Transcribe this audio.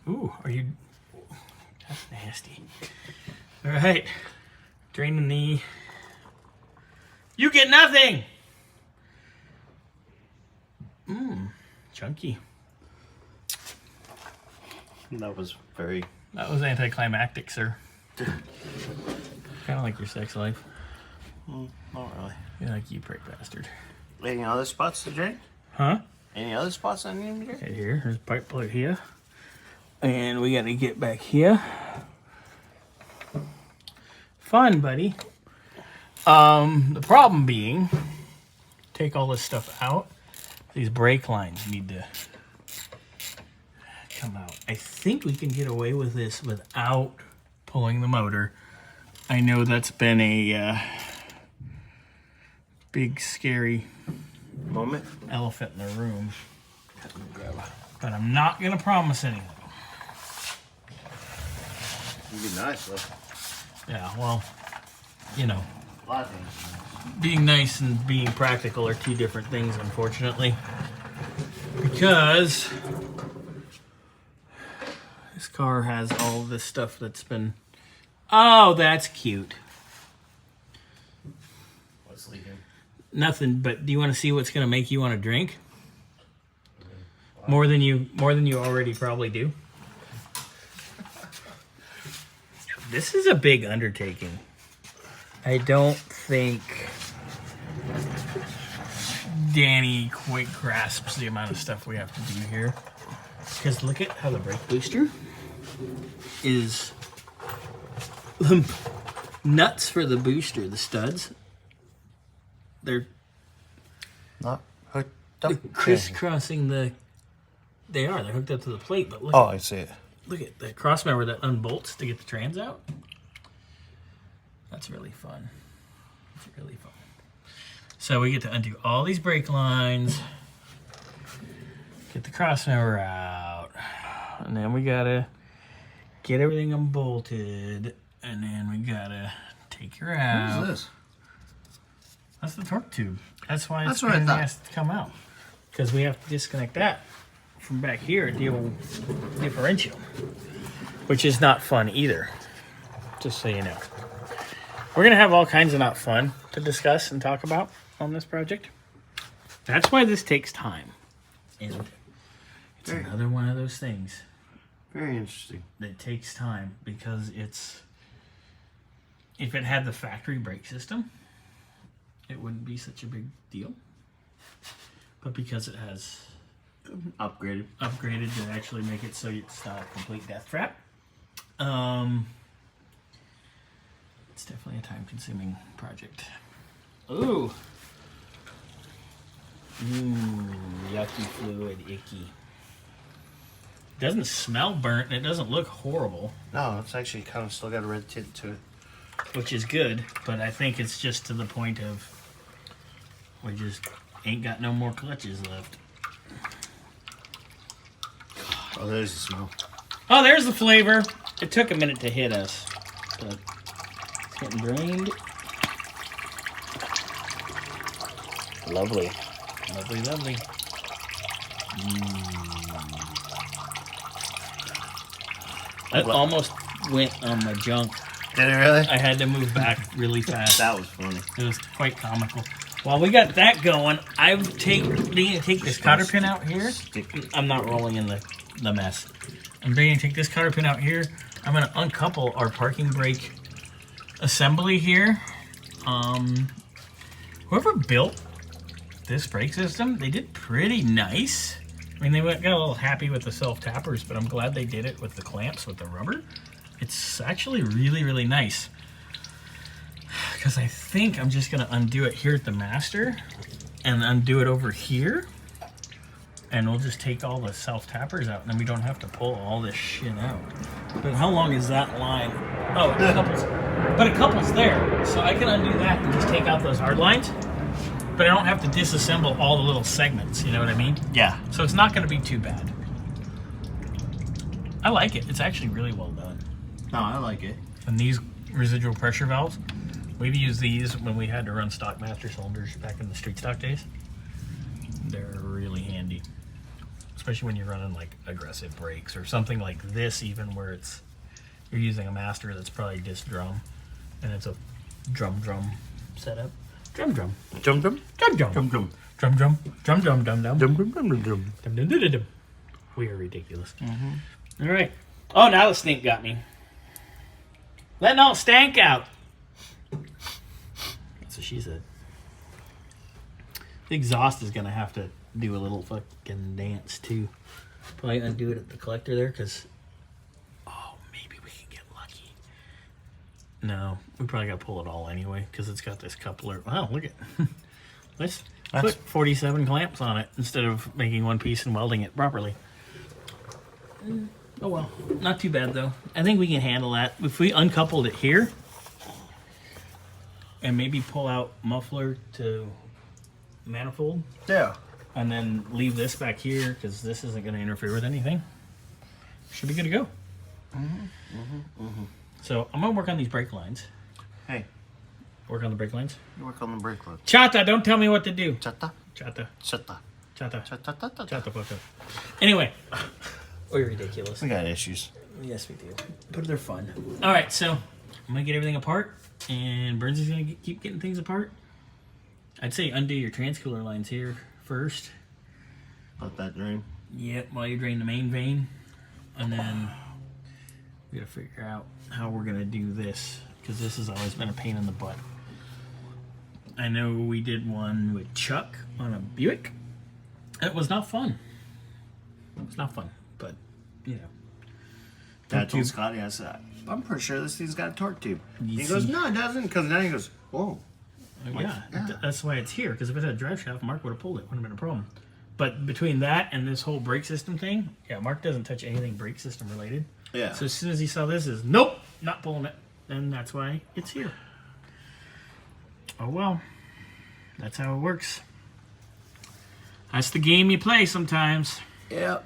Ooh, are you... That's nasty. All right. Draining the... You get nothing! Chunky. That was very... That was anticlimactic, sir. Kind of like your sex life. Not really. You're like, you prick bastard. Any other spots to drink? Huh? Any other spots I need to drink? Right here. There's a pipe plug here. And we got to get back here. Fun, buddy. The problem being, take all this stuff out. These brake lines need to come out. I think we can get away with this without pulling the motor. I know that's been a big, scary Moment. elephant in the room. But I'm not going to promise anything. It'd be nice, though. Yeah, well, you know, A lot of things. being nice and being practical are two different things, unfortunately. Because this car has all this stuff that's been... Oh, that's cute. What's leaking? Nothing, but do you want to see what's going to make you want to drink? More than you already probably do. This is a big undertaking. I don't think Danny quite grasps the amount of stuff we have to do here. Because look at how the brake booster is nuts for the booster, the studs. They're Not hooked up. crisscrossing the... They're hooked up to the plate, but look, Oh, I see it. look at the cross member that unbolts to get the trans out. That's really fun. It's really fun. So we get to undo all these brake lines, get the cross member out, and then we gotta get everything unbolted, and then we gotta take her out. What is this? That's the torque tube. That's why That's it's what I pain in the thought. ass to come out. Because we have to disconnect that from back here, the old differential, which is not fun either, just so you know. We're going to have all kinds of not fun to discuss and talk about on this project. That's why this takes time. And it's another one of those things Very interesting. that takes time because it's... If it had the factory brake system, it wouldn't be such a big deal. But because it has Upgraded. upgraded to actually make it so it's not a complete death trap, it's definitely a time-consuming project. Ooh. Yucky fluid, icky. Doesn't smell burnt, and it doesn't look horrible, No, it's actually kind of still got a red tint to it. which is good, but I think it's just to the point of we just ain't got no more clutches left. Oh, there's the smell. Oh, there's the flavor. It took a minute to hit us, but it's getting drained. Lovely. Lovely, lovely. That almost went on my junk. Did it really? I had to move back really fast. That was funny. It was quite comical. While we got that going, I'm beginning to take this cotter pin out here. I'm not rolling in the mess. I'm beginning to take this cotter pin out here. I'm going to uncouple our parking brake assembly here. Whoever built this brake system, they did pretty nice. I mean, they got a little happy with the self-tappers, but I'm glad they did it with the clamps, with the rubber. It's actually really, really nice. Because I think I'm just going to undo it here at the master and undo it over here. And we'll just take all the self-tappers out, and then we don't have to pull all this shit out. But how long is that line? Oh, a couple's there. So I can undo that and just take out those hard lines. But I don't have to disassemble all the little segments, you know what I mean? Yeah. So it's not going to be too bad. I like it. It's actually really well done. No, I like it. And these residual pressure valves, we've used these when we had to run stock master cylinders back in the street stock days. They're really handy. especially when you're running like aggressive brakes or something like this, even where you're using a master that's probably disc drum, and it's a drum setup. Drum. We are ridiculous. All right. Oh, now the stink got me. Letting all stank out. That's what she said. The exhaust is gonna have to do a little fucking dance too. Probably undo it at the collector there, because maybe we can get lucky. No, we probably gotta pull it all anyway, because it's got this coupler. Wow, look at let's put 47 clamps on it instead of making one piece and welding it properly. Oh well, not too bad though. I think we can handle that. If we uncoupled it here and maybe pull out muffler to manifold. Yeah. And then leave this back here, because this isn't going to interfere with anything. Should be good to go. So I'm going to work on these brake lines. Hey. Work on the brake lines? You work on the brake lines. Chata, don't tell me what to do. Chata. Fuck up. Anyway. We're ridiculous. We got issues. Yes, we do. But they're fun. All right, so I'm going to get everything apart, and Burns is going to keep getting things apart. I'd say undo your transcooler lines here first. Let that drain. Yep, while you drain the main vein. And then we gotta figure out how we're gonna do this, because this has always been a pain in the butt. I know we did one with Chuck on a Buick. It was not fun. It was not fun, but you know. I told Scotty, I said, I'm pretty sure this thing's got a torque tube. You He goes, see? no, it doesn't. Because then he goes, whoa. Yeah, that's why it's here, because if it had a drive shaft, Mark would have pulled it. Wouldn't have been a problem. But between that and this whole brake system thing, yeah, Mark doesn't touch anything brake system related. Yeah. So as soon as he saw this, is nope, not pulling it. And that's why it's here. Oh well, that's how it works. That's the game you play sometimes. Yep.